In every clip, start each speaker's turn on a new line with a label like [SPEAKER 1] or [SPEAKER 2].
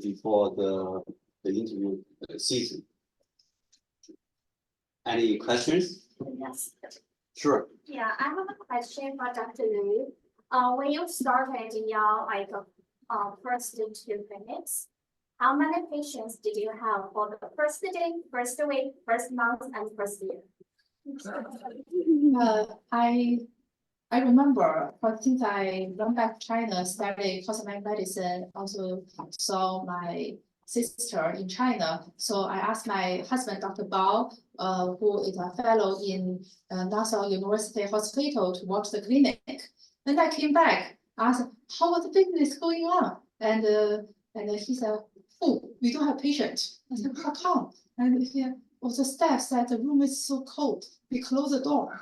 [SPEAKER 1] before the interview season. Any questions?
[SPEAKER 2] Yes.
[SPEAKER 1] Sure.
[SPEAKER 2] Yeah, I have a question for Dr. Liu. When you started your first 2 minutes, how many patients did you have for the first day, first week, first month, and first year?
[SPEAKER 3] I remember, but since I went back to China, studied cosmetic medicine, also saw my sister in China. So I asked my husband, Dr. Bao, who is a fellow in Nassau University Hospital, to watch the clinic. Then I came back, asked, how was the business going on? And he said, oh, we don't have patients. I said, how come? And he, well, the staff said the room is so cold, we close the door.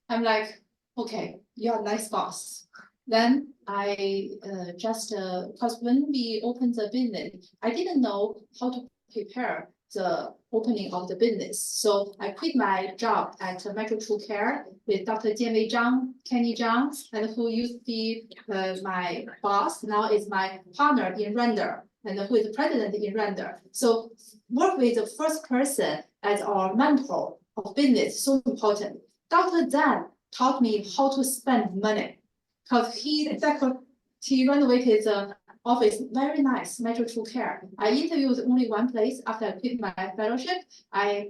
[SPEAKER 3] I'm like, okay, you're a nice boss. Then I because when we opened the business, I didn't know how to prepare the opening of the business. So I quit my job at Metro True Care with Dr. Jianwei Zhang, Kenny Zhang, and who used to be my boss, now is my partner in Render, and who is the president in Render. So work with the first person as our mentor of business, so important. Dr. Zhang taught me how to spend money, because he renovated the office, very nice, Metro True Care. I interviewed only one place after I quit my fellowship. I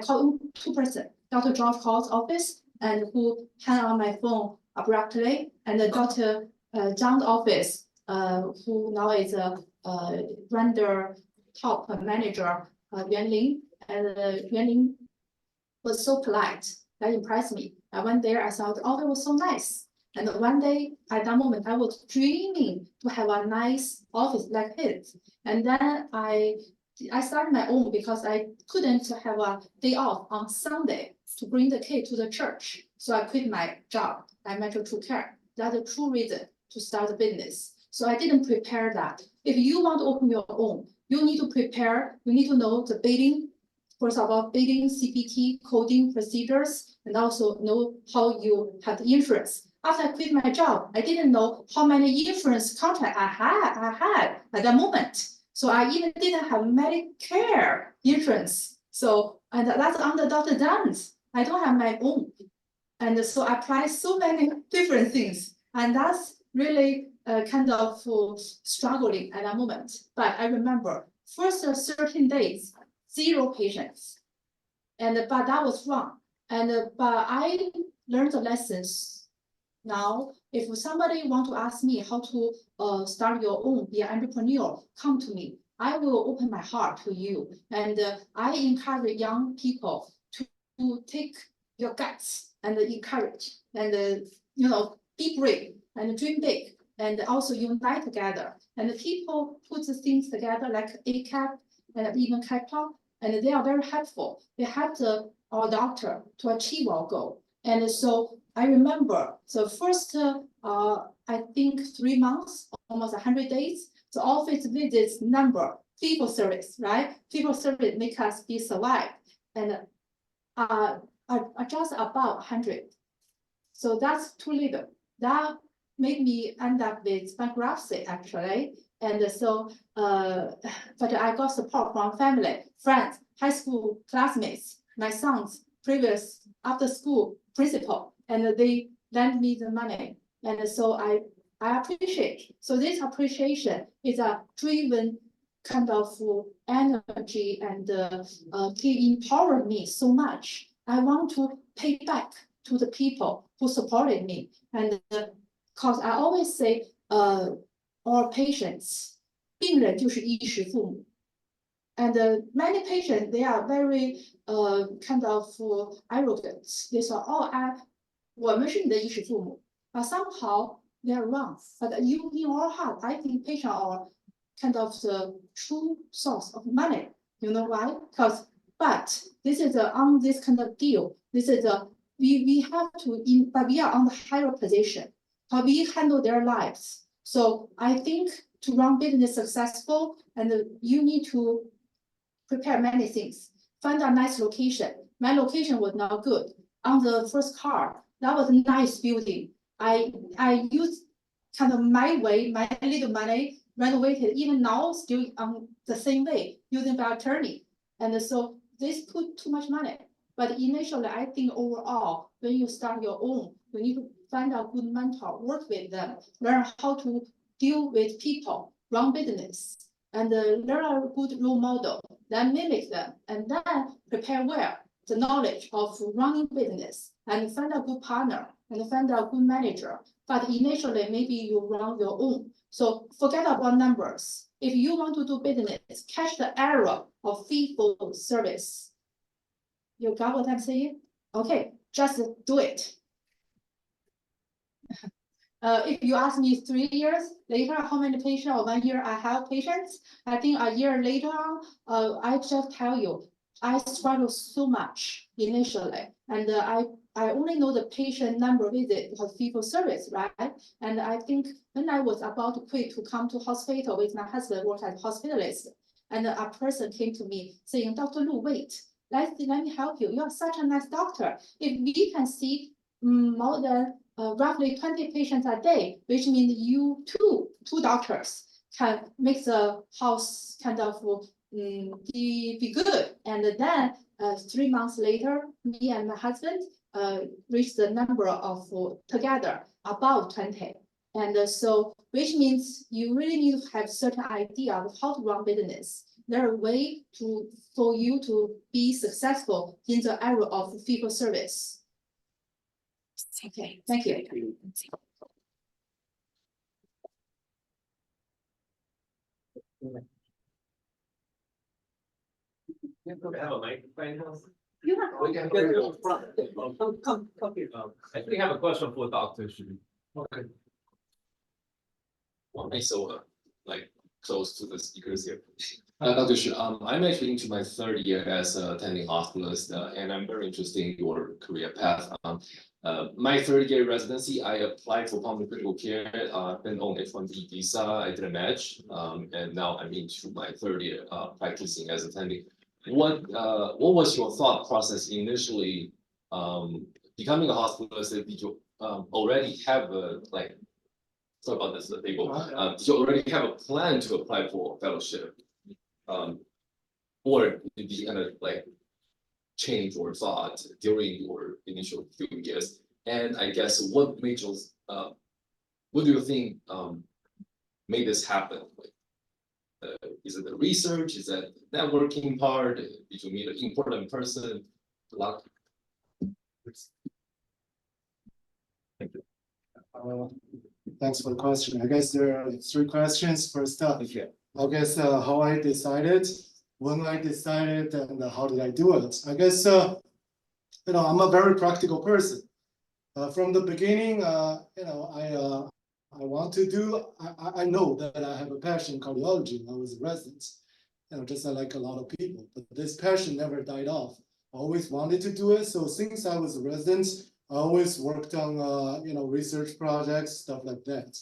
[SPEAKER 3] called 2 persons, Dr. George Hall's office, and who hung on my phone abruptly, and Dr. Zhang's office, who now is a Render top manager, Yuan Ling, and Yuan Ling was so polite. That impressed me. I went there, I thought, oh, it was so nice. And one day, at that moment, I was dreaming to have a nice office like his. And then I started my own because I couldn't have a day off on Sunday to bring the kid to the church. So I quit my job at Metro True Care. That's the true reason to start a business. So I didn't prepare that. If you want to open your own, you need to prepare, you need to know the bidding. First of all, bidding, CPT, coding procedures, and also know how you have the insurance. After I quit my job, I didn't know how many insurance contracts I had at that moment. So I even didn't have Medicare insurance. So, and that's under Dr. Zhang's. I don't have my own. And so I applied so many different things. And that's really kind of struggling at that moment. But I remember first 13 days, 0 patients, but that was wrong. But I learned the lessons. Now, if somebody want to ask me how to start your own, be an entrepreneur, come to me. I will open my heart to you, and I encourage young people to take your guts and encourage, and be brave and dream big, and also unite together. And the people put the things together like ACAP and even CAPA. And they are very helpful. They helped our doctor to achieve our goal. And so I remember the first, I think 3 months, almost 100 days, the office visits number, people service, right? People service make us be survived. And just about 100. So that's too little. That made me end up with bankruptcy, actually. And so, but I got support from family, friends, high school classmates, my son's previous after school principal, and they lend me the money. And so I appreciate. So this appreciation is a driven kind of energy, and he empowered me so much. I want to pay back to the people who supported me. And because I always say, our patients, 病人就是衣食父母. And many patients, they are very kind of arrogant. They say, oh, 我们是你的衣食父母. But somehow they are wrong. But you, in our heart, I think patients are kind of the true source of money. You know why? But this is on this kind of deal. This is we have to, but we are on the higher position. But we handle their lives. So I think to run business successful, and you need to prepare many things. Find a nice location. My location was not good. On the first car, that was a nice building. I used kind of my way, my little money renovated, even now still on the same way, using by attorney. And so this put too much money. But initially, I think overall, when you start your own, you need to find a good mentor, work with them, learn how to deal with people, run business, and learn a good role model, then mimic them, and then prepare well the knowledge of running business, and find a good partner, and find a good manager. But initially, maybe you run your own. So forget about numbers. If you want to do business, catch the error of fee for service. You got what I'm saying? Okay, just do it. If you ask me 3 years later, how many patients, or 1 year I have patients, I think a year later, I just tell you, I struggled so much initially, and I only know the patient number visit because fee for service, right? And I think when I was about to quit to come to hospital with my husband, work as hospitalist, and a person came to me saying, Dr. Lu, wait, let me help you. You are such a nice doctor. If we can see more than roughly 20 patients a day, which means you two doctors can make the house kind of be good. And then 3 months later, me and my husband reached the number of together about 20. And so, which means you really need to have certain idea of how to run business. There are ways for you to be successful in the area of fee for service. Okay, thank you.
[SPEAKER 4] You have a microphone.
[SPEAKER 2] You have.
[SPEAKER 4] We can get to the front. Come. I think I have a question for Dr. Xu. Okay.
[SPEAKER 5] Why am I so like close to the speakers here? Dr. Xu, I'm actually into my 3rd year as attending hospitalist, and I'm very interested in your career path. My 3rd year residency, I applied for pulmonary critical care. Been on H-1B visa, I did a match, and now I'm into my 3rd year practicing as attending. What was your thought process initially becoming a hospitalist? Did you already have a like? Sorry about this, people. Did you already have a plan to apply for fellowship? Or did you kind of like change your thought during your initial few years? And I guess what made you, what do you think made this happen? Like, is it the research? Is that the networking part? Did you meet an important person? Luck? Thank you.
[SPEAKER 6] Thanks for the question. I guess there are 3 questions. First up,
[SPEAKER 5] Yeah.
[SPEAKER 6] I guess how I decided, when I decided, and how did I do it? I guess I'm a very practical person. From the beginning, I want to do. I know that I have a passion in cardiology when I was a resident. Just like a lot of people. But this passion never died off. I always wanted to do it. So since I was a resident, I always worked on research projects, stuff like that.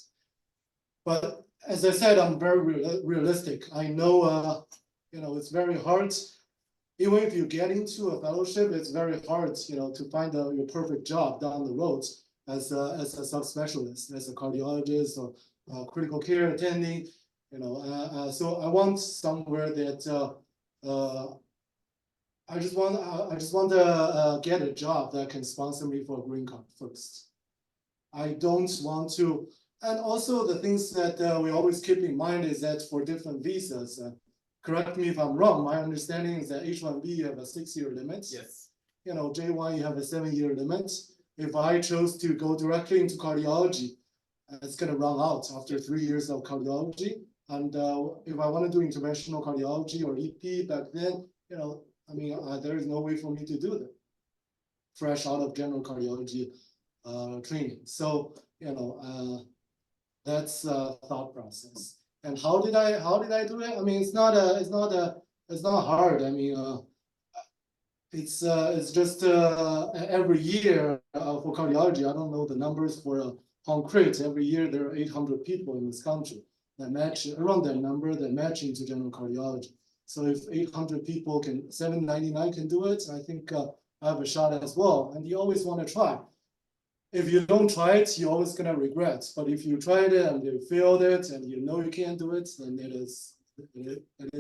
[SPEAKER 6] But as I said, I'm very realistic. I know it's very hard. Even if you get into a fellowship, it's very hard to find your perfect job down the road as a subspecialist, as a cardiologist or critical care attending. So I want somewhere that I just want to get a job that can sponsor me for a green card first. I don't want to, and also the things that we always keep in mind is that for different visas, correct me if I'm wrong, my understanding is that H-1B you have a 6-year limit.
[SPEAKER 4] Yes.
[SPEAKER 6] J-1 you have a 7-year limit. If I chose to go directly into cardiology, it's gonna run out after 3 years of cardiology. And if I want to do interventional cardiology or EP back then, there is no way for me to do that. Fresh out of general cardiology training. So, that's thought process. And how did I do it? I mean, it's not hard. I mean, it's just every year for cardiology. I don't know the numbers for concrete. Every year there are 800 people in this country that match around that number that match into general cardiology. So if 800 people can, 799 can do it, I think I have a shot as well. And you always want to try. if you don't try it, you're always gonna regret. But if you tried it and you failed it and you know you can't do it, then it is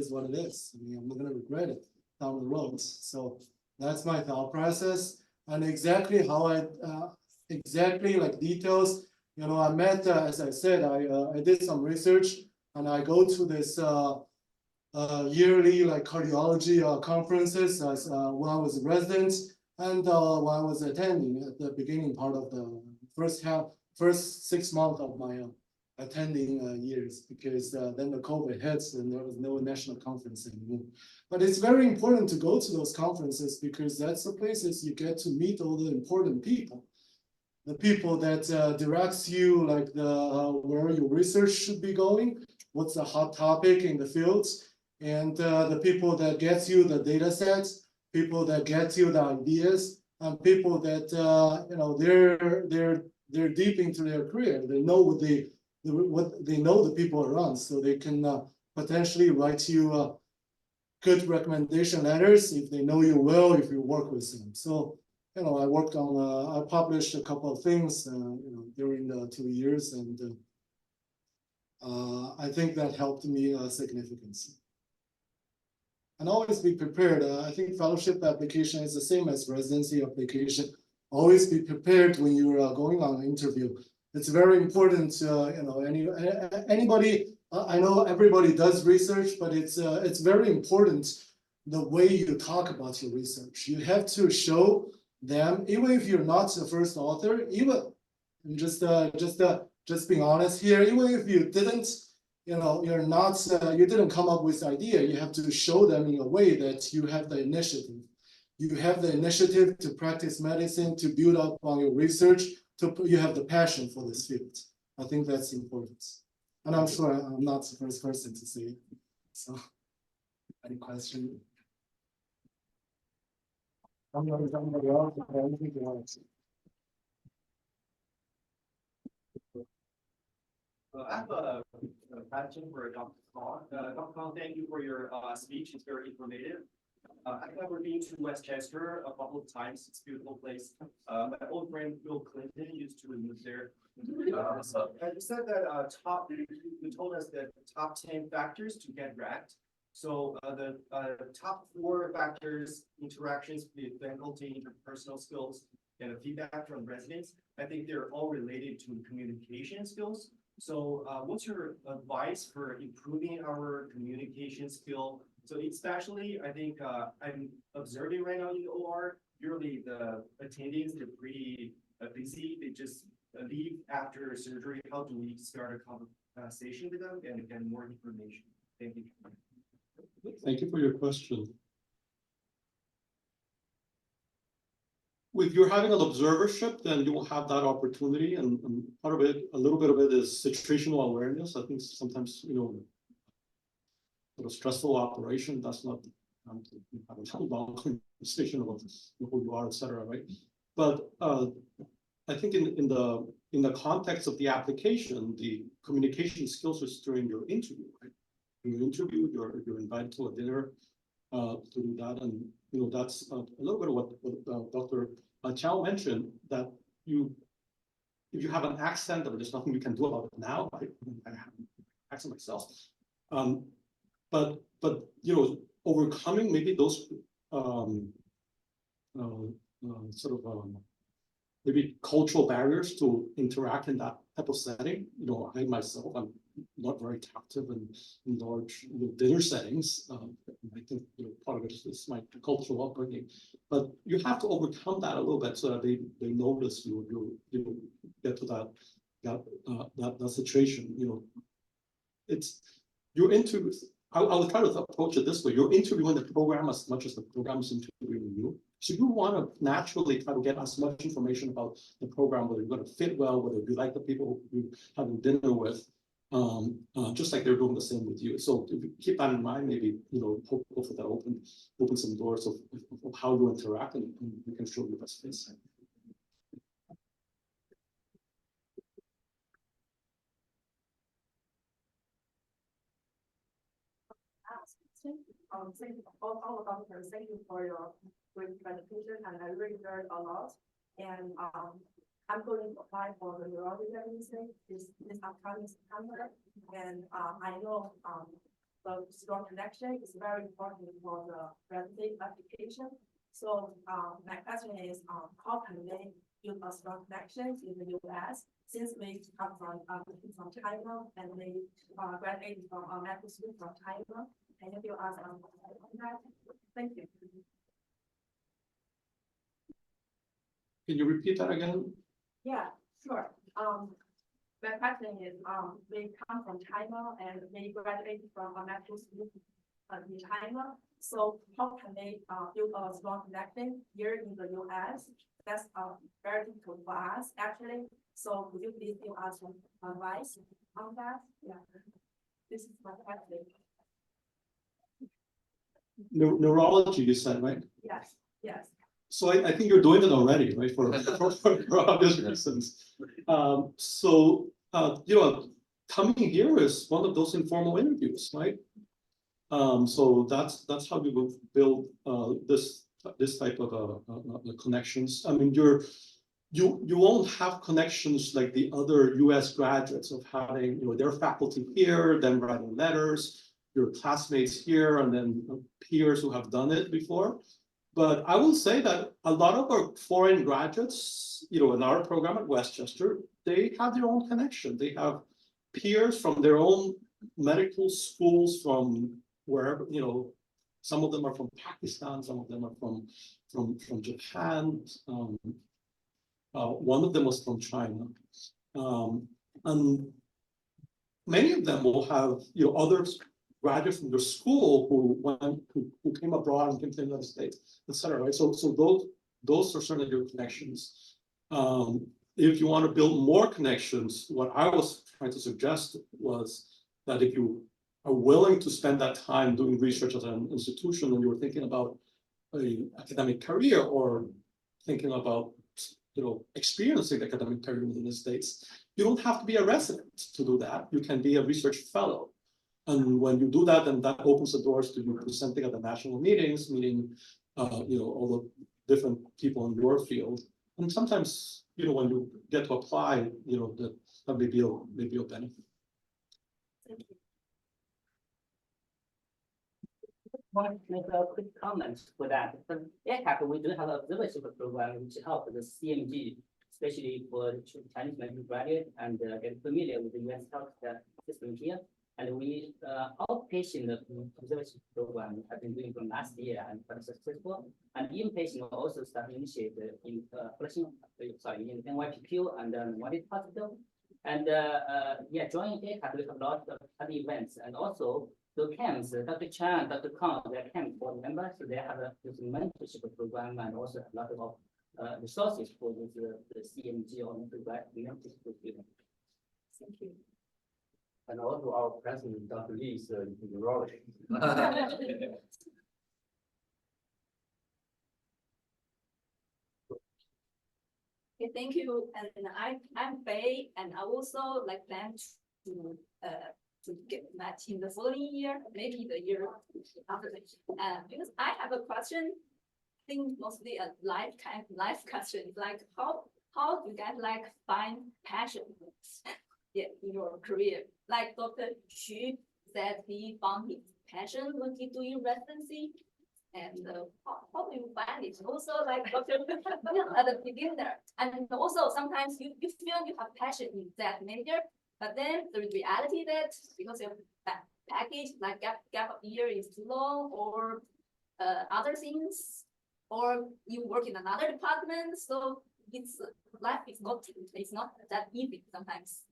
[SPEAKER 6] what it is. I mean, I'm not gonna regret it down the road. So that's my thought process. And exactly how exactly like details, you know, I met, as I said, I did some research and I go to this yearly like cardiology conferences as when I was a resident and when I was attending at the beginning part of the first 6 months of my attending years, because then the COVID hits and there was no national conference anymore. But it's very important to go to those conferences because that's the places you get to meet all the important people. The people that directs you like where your research should be going, what's the hot topic in the fields, and the people that gets you the data sets, people that get you the ideas, and people that you know they're deep into their career. They know what they know the people around, so they can potentially write you good recommendation letters if they know you well, if you work with them. So you know, I worked on I published a couple of things you know during the 2 years, and I think that helped me significantly. And always be prepared. I think fellowship application is the same as residency application. Always be prepared when you're going on an interview. It's very important. You know, anybody. I know everybody does research, but it's very important the way you talk about your research. You have to show them, even if you're not the first author, even just being honest here, even if you didn't. You know, you're not, you didn't come up with the idea. You have to show them in a way that you have the initiative. You have the initiative to practice medicine, to build up on your research, you have the passion for this field. I think that's important. And I'm sure I'm not the first person to say it. So, any question? Somebody else, anything else?
[SPEAKER 7] I have a question for Dr. Kong. Dr. Kong, thank you for your speech. It's very informative. I've never been to Westchester a couple of times. It's a beautiful place. My old friend Bill Clinton used to live there. And you said that you told us that top 10 factors to get ranked. So the top 4 factors, interactions with faculty, interpersonal skills, and feedback from residents, I think they're all related to communication skills. So what's your advice for improving our communication skill? So especially, I think I'm observing right now in the OR, usually the attendings, they're pretty busy. They just leave after surgery. How do we start a conversation with them and get more information? Thank you.
[SPEAKER 8] Thank you for your question. If you're having an observership, then you will have that opportunity, and part of it, a little bit of it is situational awareness. I think sometimes, you know, sort of stressful operation, that's not have a long conversation about who you are, etc. Right? But I think in the context of the application, the communication skills is during your interview, right? In your interview, you're invited to a dinner to do that, and you know that's a little bit of what Dr. Chow mentioned, that if you have an accent, there's nothing you can do about it now. I have an accent myself, but you know, overcoming maybe those maybe cultural barriers to interact in that type of setting. You know, I myself, I'm not very active in large dinner settings. I think part of it is my cultural upbringing, but you have to overcome that a little bit so that they notice you get to that situation. You know, it's you're into. I will try to approach it this way: you're interviewing the program as much as the program is interviewing you. So you want to naturally try to get as much information about the program, whether you're going to fit well, whether you like the people you're having dinner with. Just like they're doing the same with you. So if you keep that in mind, maybe, you know, hopefully that open some doors of how you interact, and you can show your best face.
[SPEAKER 9] Thank you, all doctors. Thank you for your great presentation, and I really learned a lot. And I'm going to apply for the neurology residency this upcoming September. And I know the strong connection is very important for the residency application. So my question is, how can they build a strong connection in the US since we come from China and they graduated from medical school from China? Can you give us on that? Thank you.
[SPEAKER 8] Can you repeat that again?
[SPEAKER 9] Yeah, sure. My question is, they come from China and they graduated from a medical school in China. So how can they build a strong connection here in the US? That's very difficult for us actually. So would you please give us some advice on that? Yeah, this is my question.
[SPEAKER 8] Neurology, you said, right?
[SPEAKER 9] Yes, yes.
[SPEAKER 8] So I think you're doing it already, right, for obvious reasons. You know, coming here is one of those informal interviews, right? So that's how you will build this type of connections. I mean, you won't have connections like the other US graduates of having, you know, their faculty here, then writing letters, your classmates here, and then peers who have done it before. But I will say that a lot of our foreign graduates, you know, in our program at Westchester, they have their own connection. They have peers from their own medical schools from wherever, you know, some of them are from Pakistan, some of them are from Japan. One of them was from China. And many of them will have, you know, others graduates from their school who came abroad and came to the United States, etc. Right? So those are certainly your connections. If you want to build more connections, what I was trying to suggest was that if you are willing to spend that time doing research at an institution and you were thinking about an academic career or thinking about, you know, experiencing the academic career in the United States, you don't have to be a resident to do that. You can be a research fellow. And when you do that, then that opens the doors to you presenting at the national meetings, meeting, you know, all the different people in your field. And sometimes, you know, when you get to apply, you know, that may be a benefit.
[SPEAKER 9] Thank you.
[SPEAKER 10] Want to make a quick comment for that. For ACAP, we do have an observership program which helps the CMG, especially for Chinese medical graduate, and get familiar with the US health system here. And we, outpatient observership program have been doing from last year and quite successful. And inpatient also start initiate in in NYPQ and one hospital. And yeah, joining ACAP, we have a lot of other events, and also the camps, Dr. Chan, Dr. Kong, they're camp board members, so they have a mentorship program and also a lot of resources for the CMG or mentorship students.
[SPEAKER 9] Thank you.
[SPEAKER 4] And also our president, Dr. Lee, is a neurologist.
[SPEAKER 11] Okay, thank you. And I'm Bei, and I also like plan to get matched in the following year, maybe the year after. Because I have a question, I think mostly a life question, like how do you guys like find passion in your career? Like Dr. Xu said he found his passion when he doing residency. And how do you find it? Also, like Dr. at the beginner, and also sometimes you feel you have passion in that major, but then the reality that because your package like gap of year is too long, or other things, or you work in another department, so it's life is not that easy sometimes.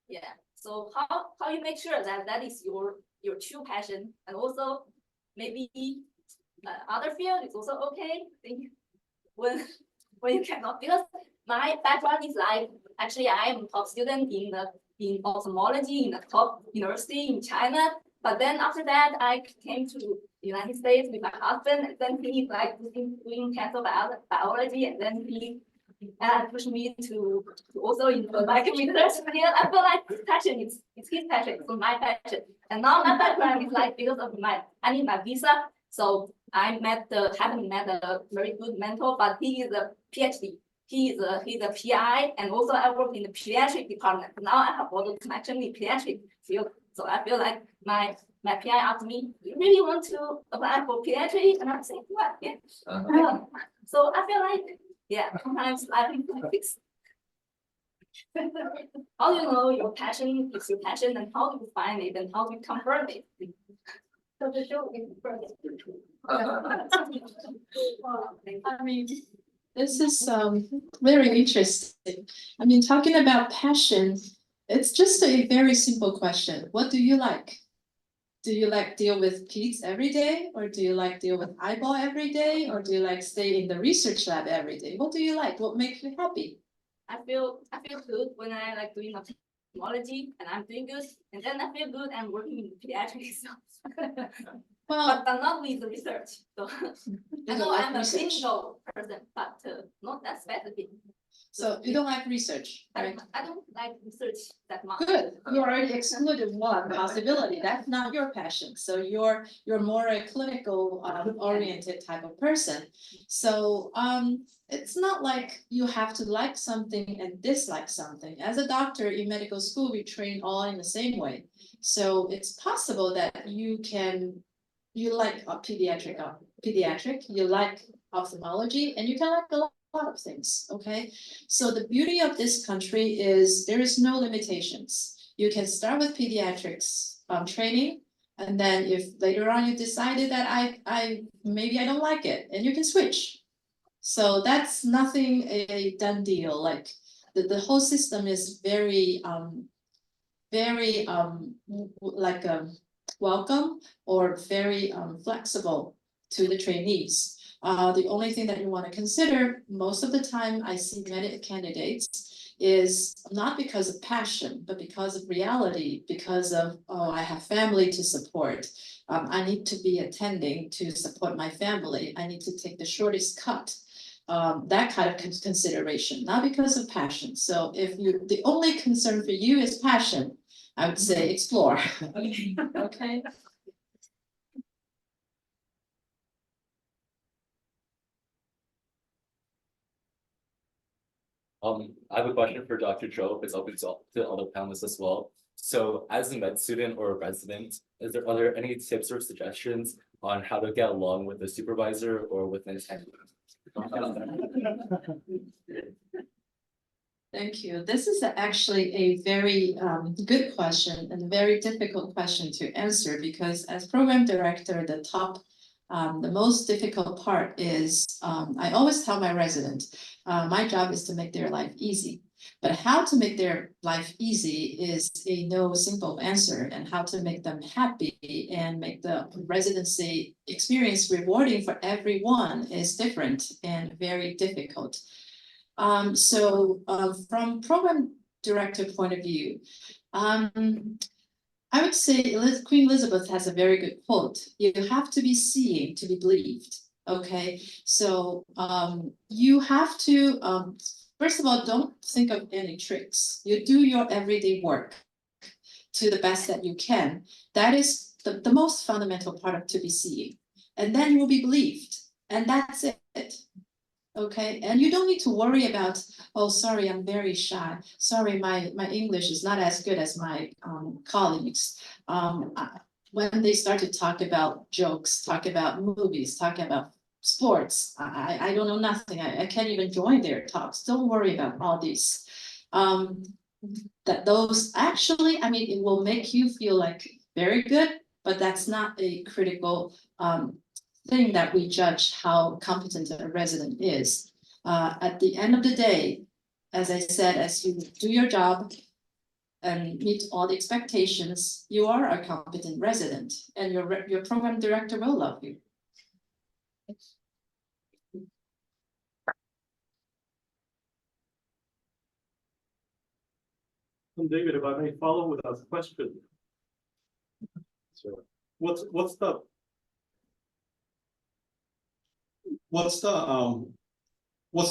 [SPEAKER 11] Yeah. So how you make sure that that is your true passion, and also maybe other field is also okay. Think when you cannot, because my background is like actually I am a top student in ophthalmology in the top university in China. But then after that, I came to the United States with my husband, and then he's like doing cancer biology, and then he pushed me to also in the like research field. I feel like this passion it's his passion, it's my passion. And now my background is like because of my visa. So I haven't met a very good mentor, but he is a PhD. he's a PI, and also I work in the pediatric department. Now I have all the connection in pediatric field, so I feel like my PI asked me, "You really want to apply for pediatric?" And I'm saying, "What? Yeah." So I feel like, yeah, sometimes I think like this. How do you know your passion is your passion, and how do you find it, and how do you confirm it? So the show is first.
[SPEAKER 3] I mean, this is very interesting. I mean, talking about passion, it's just a very simple question. What do you like? Do you like deal with kids every day, or do you like deal with eyeball every day, or do you like stay in the research lab every day? What do you like? What makes you happy?
[SPEAKER 11] I feel good when I like doing ophthalmology and I'm doing good, and then I feel good I'm working in pediatrics.
[SPEAKER 3] Well,
[SPEAKER 11] But not with the research. So I know
[SPEAKER 3] like
[SPEAKER 11] I'm a
[SPEAKER 3] research.
[SPEAKER 11] clinical person, but not that specific.
[SPEAKER 3] So you don't like research, right?
[SPEAKER 11] I don't like research that much.
[SPEAKER 3] Good, you already excluded one possibility, that's not your passion, so you're more a clinical oriented type of person. So it's not like you have to like something and dislike something. As a doctor in medical school, we train all in the same way. So it's possible that you like a pediatric, you like ophthalmology, and you can like a lot of things, okay? So the beauty of this country is there is no limitations. You can start with pediatrics training, and then if later on you decided that maybe I don't like it, and you can switch. So that's nothing a done deal. Like the whole system is very welcome or very flexible to the trainees. The only thing that you want to consider, most of the time I see many candidates, is not because of passion, but because of reality, because of, oh, I have family to support. I need to be attending to support my family. I need to take the shortest cut. That kind of consideration, not because of passion. So if the only concern for you is passion, I would say explore. Okay.
[SPEAKER 12] I have a question for Dr. Zhou. It's open to other panelists as well. So as a med student or a resident, are there any tips or suggestions on how to get along with a supervisor or with an attending?
[SPEAKER 3] Thank you. This is actually a very good question and a very difficult question to answer, because as program director, the most difficult part is, I always tell my resident, my job is to make their life easy. But how to make their life easy is no simple answer, and how to make them happy and make the residency experience rewarding for everyone is different and very difficult. From program director point of view, I would say Queen Elizabeth has a very good quote. You have to be seeing to be believed. Okay, so you have to, first of all, don't think of any tricks. You do your everyday work to the best that you can. That is the most fundamental part of to be seeing. And then you will be believed. And that's it. Okay, and you don't need to worry about, oh, sorry, I'm very shy. Sorry, my English is not as good as my colleagues. When they start to talk about jokes, talk about movies, talk about sports, I don't know nothing. I can't even join their talks. Don't worry about all these. Those actually, I mean, it will make you feel like very good, but that's not a critical thing that we judge how competent a resident is. At the end of the day, as I said, as you do your job and meet all the expectations, you are a competent resident, and your program director will love you.
[SPEAKER 8] And David, if I may follow with a question.
[SPEAKER 12] Sure.
[SPEAKER 8] What's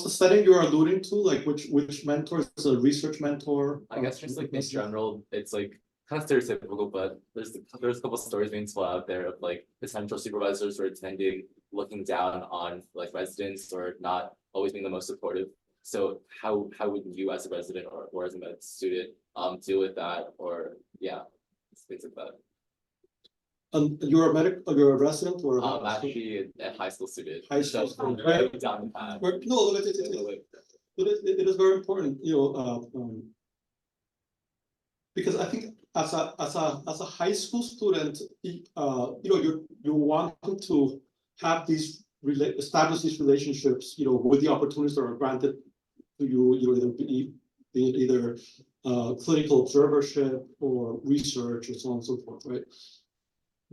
[SPEAKER 8] the setting you are alluding to? Like which mentor is a research mentor?
[SPEAKER 12] I guess just like in general, it's like kind of stereotypical, but there's a couple stories being told out there of like potential supervisors or attending looking down on like residents or not always being the most supportive. So how would you as a resident or as a med student deal with that, or yeah, things like that?
[SPEAKER 8] You're a resident or?
[SPEAKER 12] Actually a high school student.
[SPEAKER 8] High school
[SPEAKER 12] So,
[SPEAKER 8] student,
[SPEAKER 12] very
[SPEAKER 8] right?
[SPEAKER 12] down the path.
[SPEAKER 8] No, it is very important, because I think as a high school student, you want to have establish these relationships, with the opportunities that are granted to you, either clinical observership or research or so on and so forth, right?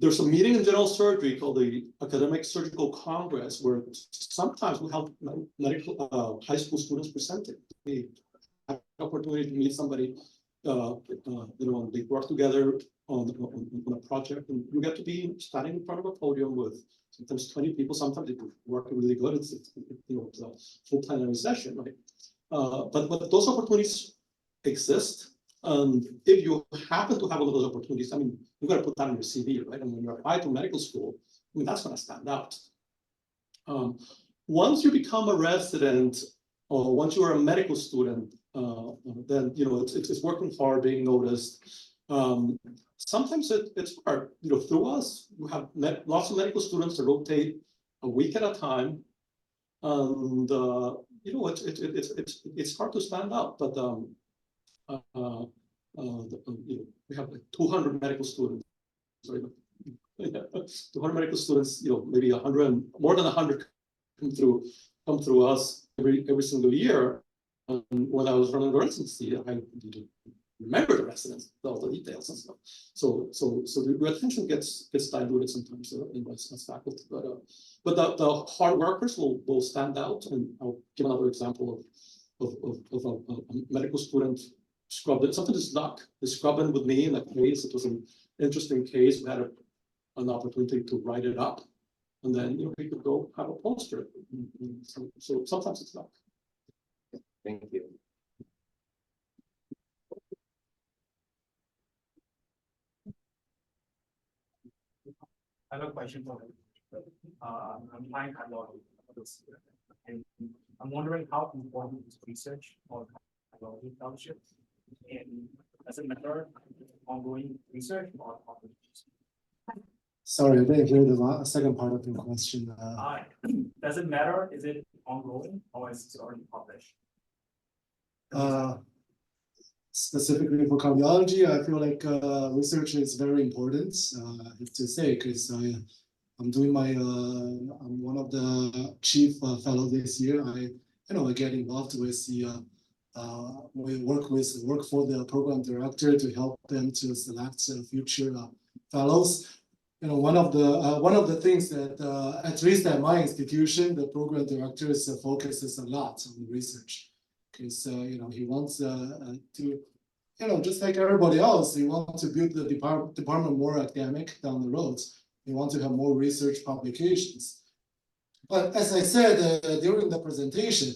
[SPEAKER 8] There's a meeting in general surgery called the Academic Surgical Congress, where sometimes we have medical high school students presenting. They have the opportunity to meet somebody, they work together on a project, and you get to be standing in front of a podium with sometimes 20 people. Sometimes it work really good. It's a full plenary session, right? But those opportunities exist. If you happen to have one of those opportunities, I mean, you got to put that on your CV, right? And when you apply to medical school, I mean, that's going to stand out. Once you become a resident, or once you are a medical student, then it's working hard, being noticed. Sometimes it's hard. Through us, you have lots of medical students that rotate a week at a time, and it's hard to stand out, but we have like 200 medical students. Sorry, 200 medical students. Maybe 100, more than 100 come through us every single year. And when I was running the residency, I remember the residents, all the details and stuff. So the attention gets diluted sometimes as faculty. But the hard workers will stand out. And I'll give another example of a medical student scrubbed something is luck. They scrubbed in with me in a case. It was an interesting case. We had an opportunity to write it up, and then we could go have a poster. So sometimes it's luck.
[SPEAKER 12] Thank you.
[SPEAKER 7] I have a question for you. I'm trying to learn this, and I'm wondering how important is research or technology fellowship, and does it matter ongoing research or
[SPEAKER 6] Sorry, I didn't hear the second part of your question.
[SPEAKER 7] does it matter? Is it ongoing or is it already published?
[SPEAKER 6] Specifically for cardiology, I feel like research is very important. I have to say, because I'm doing I'm one of the chief fellow this year. I get involved with the we work for the program director to help them to select future fellows. One of the things that at least at my institution, the program director focuses a lot on research, because he wants to just like everybody else, he wants to build the department more academic down the road. We want to have more research publications. But as I said during the presentation,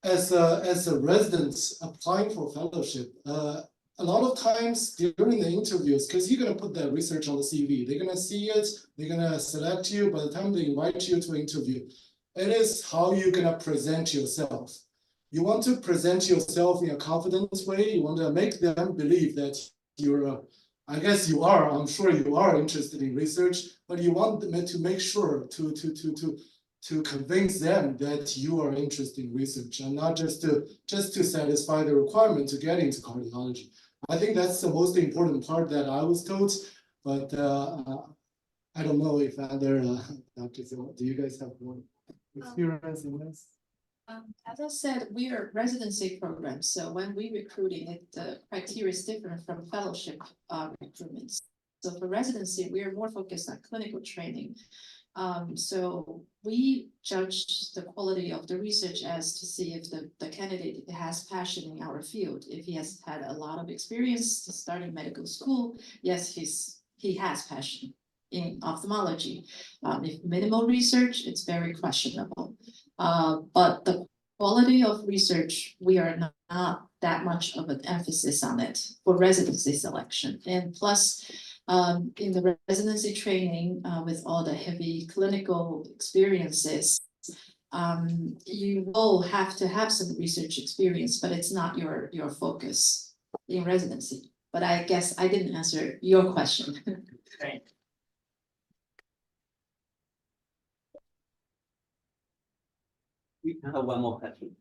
[SPEAKER 6] as a resident applying for fellowship, a lot of times during the interviews, because you're going to put that research on the CV, they're going to see it, they're going to select you. By the time they invite you to interview, it is how you're going to present yourself. You want to present yourself in a confident way. You want to make them believe that you're, I guess you are, I'm sure you are interested in research, but you want them to make sure to convince them that you are interested in research, and not just to satisfy the requirement to get into cardiology. I think that's the most important part that I was told, but I don't know if other doctors, do you guys have more experience in this?
[SPEAKER 3] As I said, we are a residency program, so when we recruiting it, the criteria is different from fellowship recruitments. So for residency, we are more focused on clinical training. So we judge the quality of the research as to see if the candidate has passion in our field. If he has had a lot of experience starting medical school, yes, he has passion in ophthalmology. If minimal research, it's very questionable. But the quality of research, we are not that much of an emphasis on it for residency selection. And plus, in the residency training, with all the heavy clinical experiences, you will have to have some research experience, but it's not your focus in residency. But I guess I didn't answer your question.
[SPEAKER 7] Thank
[SPEAKER 10] We have one more question.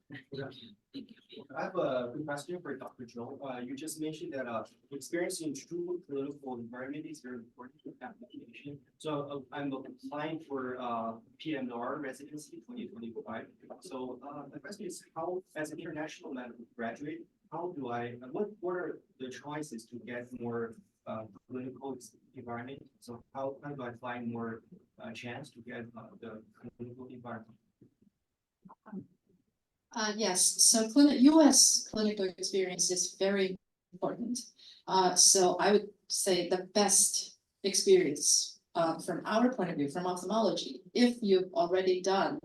[SPEAKER 7] I have a quick question for Dr. Joe. You just mentioned that experience in true clinical environment is very important to application. So I'm applying for PMR residency 2025. So the question is, how, as an international medical graduate, how do I, what are the choices to get more clinical environment? So how do I find more chance to get the clinical environment?
[SPEAKER 3] Yes, so US clinical experience is very important. So I would say the best experience from our point of view, from ophthalmology, if you've already done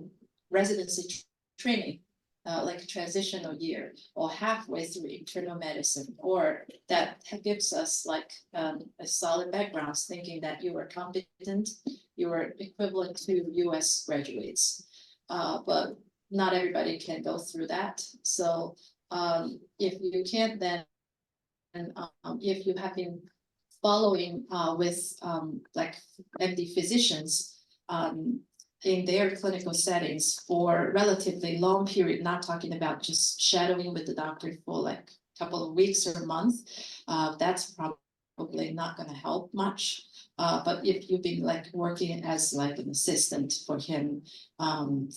[SPEAKER 3] residency training, like a transitional year or halfway through internal medicine, or that gives us like a solid background thinking that you are competent, you are equivalent to US graduates. But not everybody can go through that. So if you can't, then if you have been following with like MD physicians in their clinical settings for relatively long period, not talking about just shadowing with the doctor for like a couple of weeks or a month, that's probably not going to help much. But if you've been like working as like an assistant for him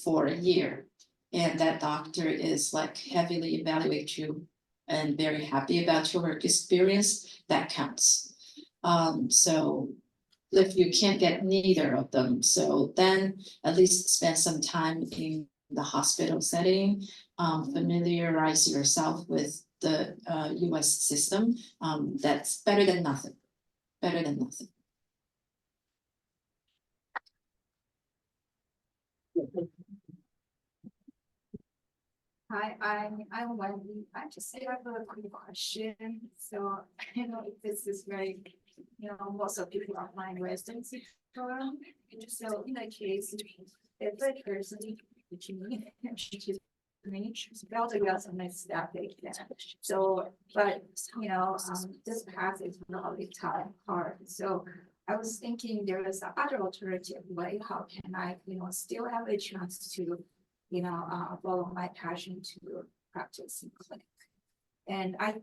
[SPEAKER 3] for a year, and that doctor is like heavily evaluate you and very happy about your work experience, that counts. So if you can't get neither of them, so then at least spend some time in the hospital setting, familiarize yourself with the US system. That's better than nothing, better than nothing.
[SPEAKER 11] Hi, I'm Wendy. I just have a quick question. So I know this is very, most of people are applying residency program. So in that case, if the person which is spelled against a mistake, so but this path is really tough hard. So I was thinking there is another alternative way. How can I, still have a chance to follow my passion to practice in clinic. And I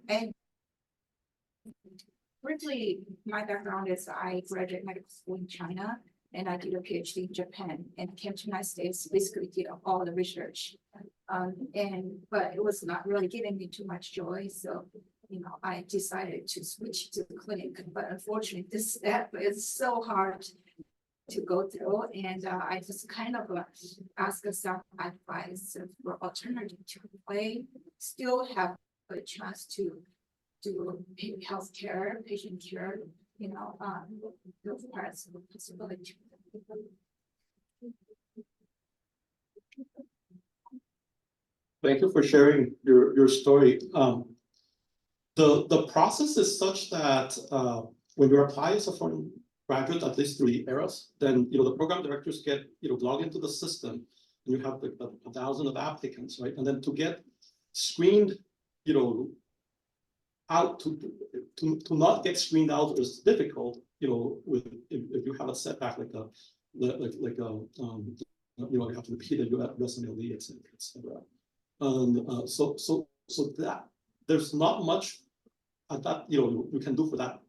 [SPEAKER 11] briefly, my background is I graduated medical school in China and I did a PhD in Japan and came to the United States, basically did all the research. But it was not really giving me too much joy. So, I decided to switch to the clinic, but unfortunately this step is so hard to go through, and I just kind of ask some advice for alternative to play, still have a chance to do healthcare, patient care, those parts of the possibility.
[SPEAKER 8] Thank you for sharing your story. The process is such that when you apply as a foreign graduate, at least through the ERAS, then the program directors get log into the system, and you have 1,000 of applicants, right? And then to get screened, out to not get screened out is difficult, with if you have a setback like you have to repeat a USMLE, et cetera. And so that there's not much that you can do for that.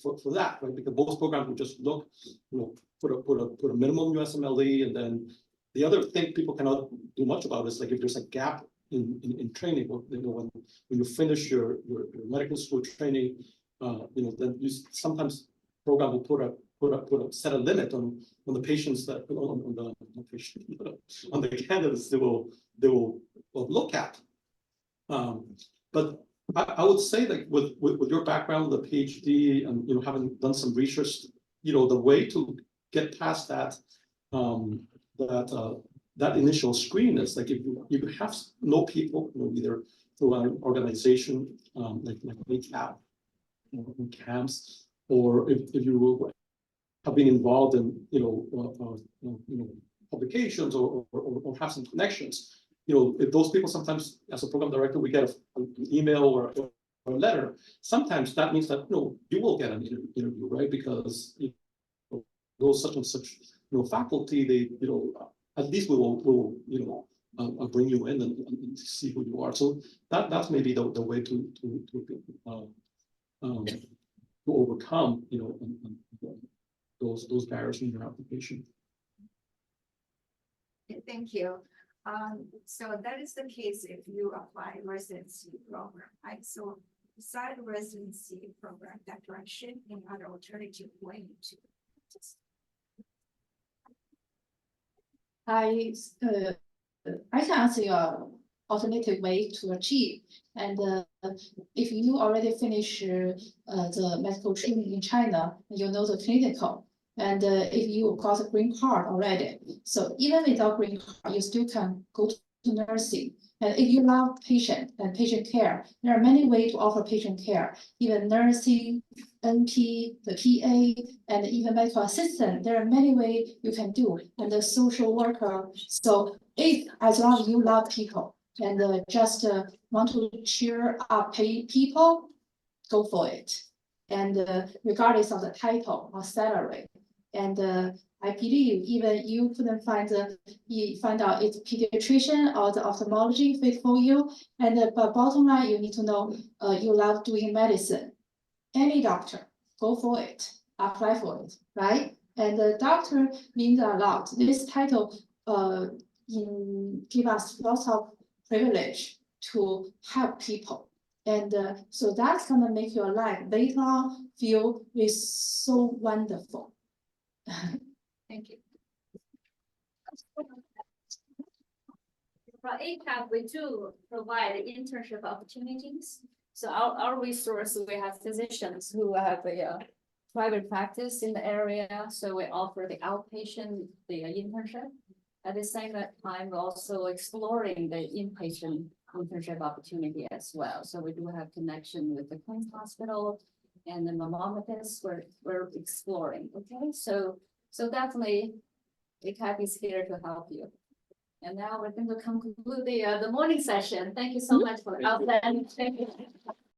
[SPEAKER 8] For that, right? Because most programs will just look, put a minimum USMLE, and then the other thing people cannot do much about is like if there's a gap in training, when you finish your medical school training, then you sometimes program will set a limit on the patients that on the candidates they will look at, but. I would say that with your background, the PhD, and having done some research, the way to get past that that initial screen is like if you have know people, either through an organization like ACAP or camps, or if you have been involved in publications or have some connections. If those people sometimes, as a program director, we get an email or a letter, sometimes that means that, you will get an interview, right? Because those such and such, faculty, they, at least we will, bring you in and see who you are. So that's maybe the way to overcome, those barriers in your application.
[SPEAKER 11] Thank you. So that is the case if you apply residency program, right? So beside residency program, that direction in other alternative way to
[SPEAKER 3] I can answer your alternative way to achieve. And if you already finish the medical training in China, you know the clinical. And if you got a green card already, so even without green card, you still can go to nursing. And if you love patient and patient care, there are many ways to offer patient care, even nursing, NP, the PA, and even medical assistant. There are many ways you can do, and the social worker. So if as long as you love people and just want to cheer up people, go for it. And regardless of the title or salary. And I believe even you couldn't find out it's pediatrician or the ophthalmology fit for you. And but bottom line, you need to know you love doing medicine. Any doctor, go for it, apply for it, right? And the doctor means a lot. This title give us lots of privilege to help people. And so that's gonna make your life later on feel is so wonderful.
[SPEAKER 11] thank you. For ACAP, we do provide internship opportunities. So our resource, we have physicians who have a private practice in the area. So we offer the outpatient, the internship. At the same time, we're also exploring the inpatient internship opportunity as well. So we do have connection with the Queen's Hospital and the mammographists we're exploring. Okay, so definitely ACAP is here to help you. And now we're going to conclude the morning session. Thank you so much for outstanding.